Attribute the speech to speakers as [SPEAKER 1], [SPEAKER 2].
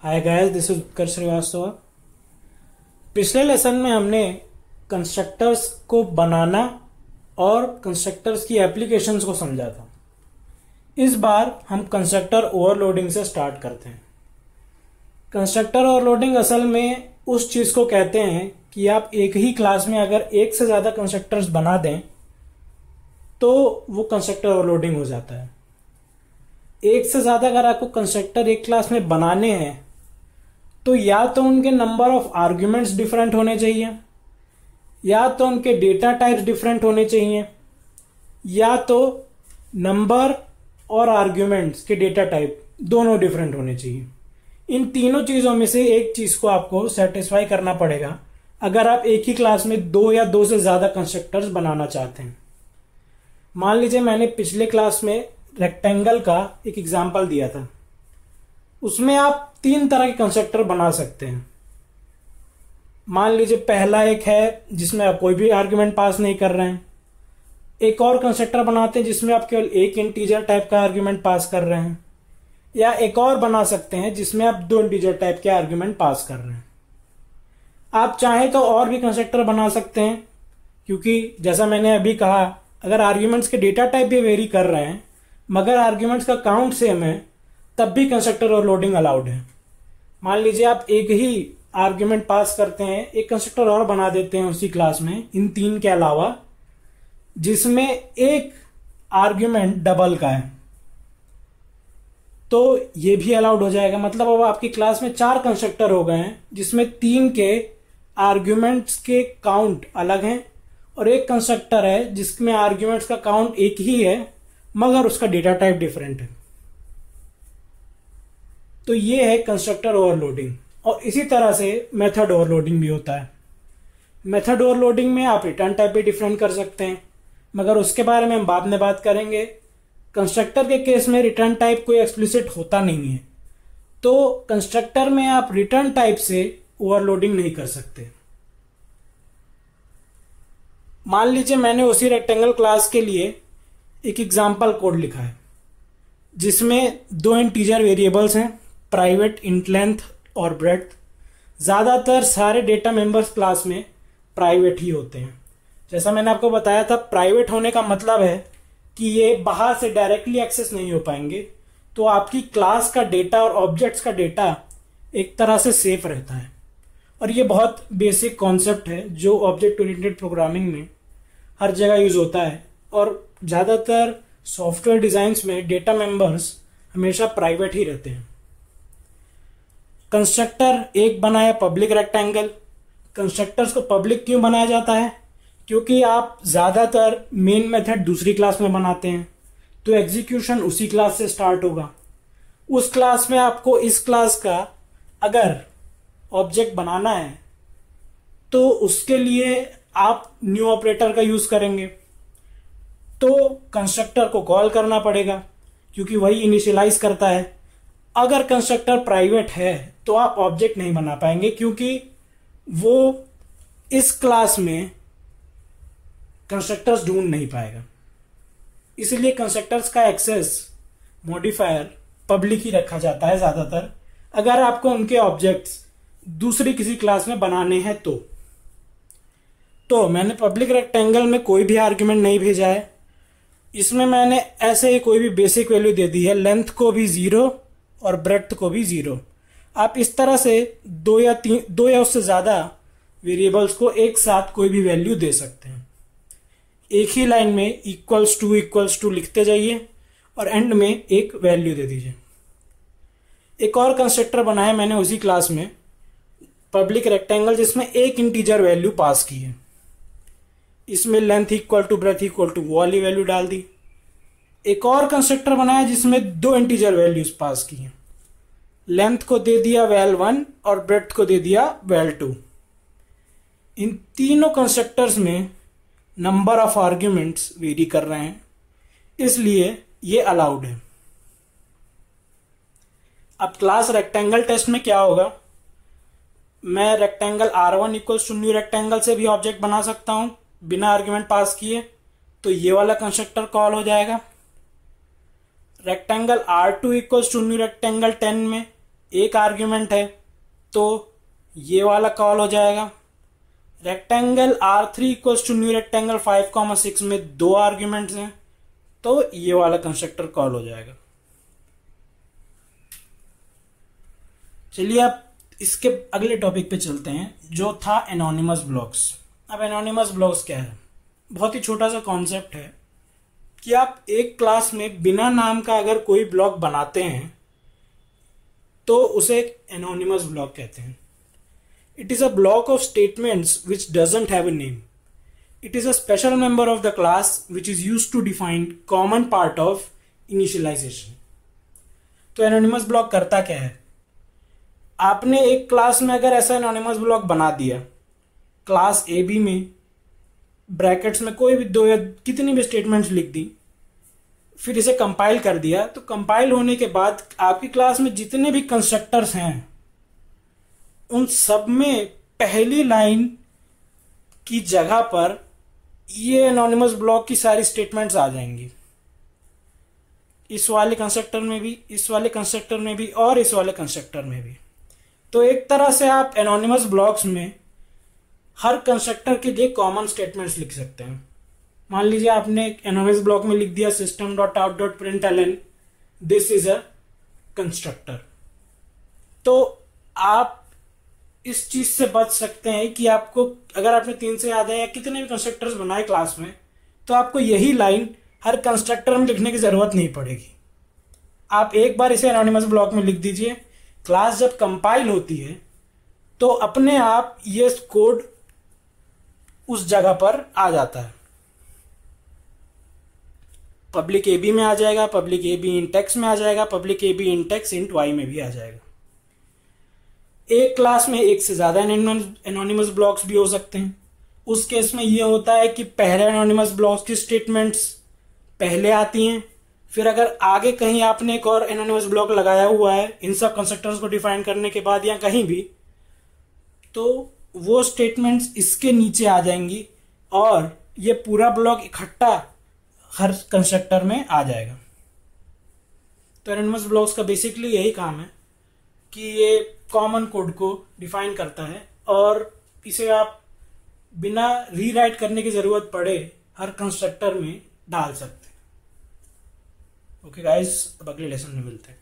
[SPEAKER 1] Hi guys, this is उत्कर्ष श्रीवास्तव। पिछले lesson में हमने कंस्ट्रक्टर्स को बनाना और कंस्ट्रक्टर्स की एप्लीकेशंस को समझा था। इस बार हम कंस्ट्रक्टर ओवरलोडिंग से स्टार्ट करते हैं। कंस्ट्रक्टर ओवरलोडिंग असल में उस चीज़ को कहते हैं कि आप एक ही क्लास में अगर एक से ज़्यादा कंस्ट्रक्टर्स बना दें तो वो कंस्ट्रक्टर ओवरलोडिंग हो जाता है। एक से ज़्यादा अगर आपको कंस्ट्रक्टर एक क्लास में बनाने हैं तो या तो उनके नंबर ऑफ आर्ग्यूमेंट्स डिफरेंट होने चाहिए, या तो उनके डेटा टाइप्स डिफरेंट होने चाहिए, या तो नंबर और आर्ग्यूमेंट्स के डेटा टाइप दोनों डिफरेंट होने चाहिए। इन तीनों चीज़ों में से एक चीज़ को आपको सेटिस्फाई करना पड़ेगा अगर आप एक ही क्लास में दो या दो से ज़्यादा कंस्ट्रक्टर्स बनाना चाहते हैं। मान लीजिए मैंने पिछले क्लास में रेक्टेंगल का एक एग्जाम्पल दिया था। उसमें आप तीन तरह के कंस्ट्रक्टर बना सकते हैं। मान लीजिए पहला एक है जिसमें आप कोई भी आर्ग्यूमेंट पास नहीं कर रहे हैं। एक और कंस्ट्रक्टर बनाते हैं जिसमें आप केवल एक इंटीजर टाइप का आर्ग्यूमेंट पास कर रहे हैं, या एक और बना सकते हैं जिसमें आप दो इंटीजर टाइप के आर्ग्यूमेंट पास कर रहे हैं। आप चाहें तो और भी कंस्ट्रक्टर बना सकते हैं, क्योंकि जैसा मैंने अभी कहा, अगर आर्ग्यूमेंट्स के डेटा टाइप भी वेरी कर रहे हैं मगर आर्ग्यूमेंट्स का काउंट सेम है तब भी कंस्ट्रक्टर ओवरलोडिंग अलाउड है। मान लीजिए आप एक ही आर्ग्यूमेंट पास करते हैं, एक कंस्ट्रक्टर और बना देते हैं उसी क्लास में इन तीन के अलावा, जिसमें एक आर्ग्यूमेंट डबल का है, तो ये भी अलाउड हो जाएगा। मतलब अब आपकी क्लास में चार कंस्ट्रक्टर हो गए हैं जिसमें तीन के आर्ग्यूमेंट्स के काउंट अलग हैं और एक कंस्ट्रक्टर है जिसमें आर्ग्यूमेंट्स का काउंट एक ही है मगर उसका डेटा टाइप डिफरेंट है। तो ये है कंस्ट्रक्टर ओवरलोडिंग। और इसी तरह से मेथड ओवरलोडिंग भी होता है। मेथड ओवरलोडिंग में आप रिटर्न टाइप भी डिफरेंट कर सकते हैं, मगर उसके बारे में हम बाद में बात करेंगे। कंस्ट्रक्टर के केस में रिटर्न टाइप कोई एक्सप्लिसिट होता नहीं है, तो कंस्ट्रक्टर में आप रिटर्न टाइप से ओवरलोडिंग नहीं कर सकते। मान लीजिए मैंने उसी रेक्टेंगल क्लास के लिए एक एग्जाम्पल कोड लिखा है जिसमें दो इंटीजर वेरिएबल्स हैं, प्राइवेट, इंट लेंथ और ब्रेड्थ। ज़्यादातर सारे डेटा मेंबर्स क्लास में प्राइवेट ही होते हैं। जैसा मैंने आपको बताया था, प्राइवेट होने का मतलब है कि ये बाहर से डायरेक्टली एक्सेस नहीं हो पाएंगे, तो आपकी क्लास का डेटा और ऑब्जेक्ट्स का डेटा एक तरह से सेफ रहता है। और ये बहुत बेसिक कॉन्सेप्ट है जो ऑब्जेक्ट ओरिएंटेड प्रोग्रामिंग में हर जगह यूज होता है, और ज़्यादातर सॉफ्टवेयर डिज़ाइंस में डेटा मेंबर्स हमेशा प्राइवेट ही रहते हैं। कंस्ट्रक्टर एक बनाया पब्लिक रेक्टेंगल। कंस्ट्रक्टर्स को पब्लिक क्यों बनाया जाता है? क्योंकि आप ज़्यादातर मेन मेथड दूसरी क्लास में बनाते हैं, तो एग्जीक्यूशन उसी क्लास से स्टार्ट होगा। उस क्लास में आपको इस क्लास का अगर ऑब्जेक्ट बनाना है तो उसके लिए आप न्यू ऑपरेटर का यूज करेंगे, तो कंस्ट्रक्टर को कॉल करना पड़ेगा क्योंकि वही इनिशियलाइज करता है। अगर कंस्ट्रक्टर प्राइवेट है तो आप ऑब्जेक्ट नहीं बना पाएंगे, क्योंकि वो इस क्लास में कंस्ट्रक्टर्स ढूंढ नहीं पाएगा। इसलिए कंस्ट्रक्टर्स का एक्सेस मॉडिफायर पब्लिक ही रखा जाता है ज़्यादातर, अगर आपको उनके ऑब्जेक्ट्स दूसरी किसी क्लास में बनाने हैं तो मैंने पब्लिक रेक्टेंगल में कोई भी आर्ग्यूमेंट नहीं भेजा है। इसमें मैंने ऐसे ही कोई भी बेसिक वैल्यू दे दी है, लेंथ को भी 0 और ब्रेड्थ को भी 0। आप इस तरह से दो या उससे ज़्यादा वेरिएबल्स को एक साथ कोई भी वैल्यू दे सकते हैं। एक ही लाइन में इक्वल्स टू लिखते जाइए और एंड में एक वैल्यू दे दीजिए। एक और कंस्ट्रक्टर बनाया मैंने उसी क्लास में, पब्लिक रेक्टेंगल, जिसमें एक इंटीजर वैल्यू पास की है। इसमें length equal to breadth equal to वो वाली वैल्यू डाल दी। एक और कंस्ट्रक्टर बनाया जिसमें दो इंटीजर वैल्यूज पास की हैं। लेंथ को दे दिया val1 और ब्रेथ को दे दिया val2। इन तीनों कंस्ट्रक्टर्स में नंबर ऑफ आर्ग्यूमेंट्स वेरी कर रहे हैं, इसलिए ये अलाउड है। अब क्लास रेक्टेंगल टेस्ट में क्या होगा, मैं rectangle R1 equals to new rectangle से भी ऑब्जेक्ट बना सकता हूं बिना आर्ग्यूमेंट पास किए, तो ये वाला कंस्ट्रक्टर कॉल हो जाएगा। Rectangle R2 equals to new rectangle 10 में एक आर्ग्यूमेंट है तो ये वाला कॉल हो जाएगा। Rectangle R3 equals to new rectangle 5,6 में 2 आर्ग्यूमेंट्स हैं तो ये वाला कंस्ट्रक्टर कॉल हो जाएगा। चलिए अब इसके अगले टॉपिक पे चलते हैं जो था एनोनिमस ब्लॉक्स। अब एनोनिमस ब्लॉक्स क्या है? बहुत ही छोटा सा कॉन्सेप्ट है कि आप एक क्लास में बिना नाम का अगर कोई ब्लॉक बनाते हैं तो उसे एक एनोनिमस ब्लॉक कहते हैं। It is a block of statements which doesn't have a name. It is a special member of the class which is used to define common part of initialization. तो anonymous block करता क्या है? आपने एक class में अगर ऐसा anonymous block बना दिया, क्लास ए बी में ब्रैकेट्स में कोई भी 2 या कितनी भी स्टेटमेंट्स लिख दी, फिर इसे कंपाइल कर दिया, तो कंपाइल होने के बाद आपकी क्लास में जितने भी कंस्ट्रक्टर्स हैं उन सब में पहली लाइन की जगह पर ये एनोनिमस ब्लॉक की सारी स्टेटमेंट्स आ जाएंगी। इस वाले कंस्ट्रक्टर में भी, इस वाले कंस्ट्रक्टर में भी और इस वाले कंस्ट्रक्टर में भी। तो एक तरह से आप एनोनिमस ब्लॉक्स में हर कंस्ट्रक्टर के लिए कॉमन स्टेटमेंट्स लिख सकते हैं। मान लीजिए आपने एनोनिमस ब्लॉक में लिख दिया system.out.println this is a constructor, तो आप इस चीज से बच सकते हैं कि आपको अगर आपने 3 से ज्यादा या कितने भी कंस्ट्रक्टर्स बनाए क्लास में, तो आपको यही लाइन हर कंस्ट्रक्टर में लिखने की जरूरत नहीं पड़ेगी। आप एक बार इसे एनोनिमस ब्लॉक में लिख दीजिए, क्लास जब कंपाइल होती है तो अपने आप ये कोड उस जगह पर आ जाता है। पब्लिक ए बी में आ जाएगा, public A B int X में आ जाएगा, public A B int X int Y में भी आ जाएगा। एक क्लास में एक से ज्यादा एनोनिमस ब्लॉक्स भी हो सकते हैं। उस केस में यह होता है कि पहले एनोनिमस ब्लॉक्स की स्टेटमेंट्स पहले आती हैं, फिर अगर आगे कहीं आपने एक और एनोनिमस ब्लॉक लगाया हुआ है इन सब कंस्ट्रक्टर्स को डिफाइन करने के बाद या कहीं भी, तो वो स्टेटमेंट्स इसके नीचे आ जाएंगी और ये पूरा ब्लॉक इकट्ठा हर कंस्ट्रक्टर में आ जाएगा। तो एनोनिमस ब्लॉक्स का बेसिकली यही काम है कि ये कॉमन कोड को डिफाइन करता है और इसे आप बिना रीराइट करने की जरूरत पड़े हर कंस्ट्रक्टर में डाल सकते हैं। ओके गाइस, अब अगले लेसन में मिलते हैं।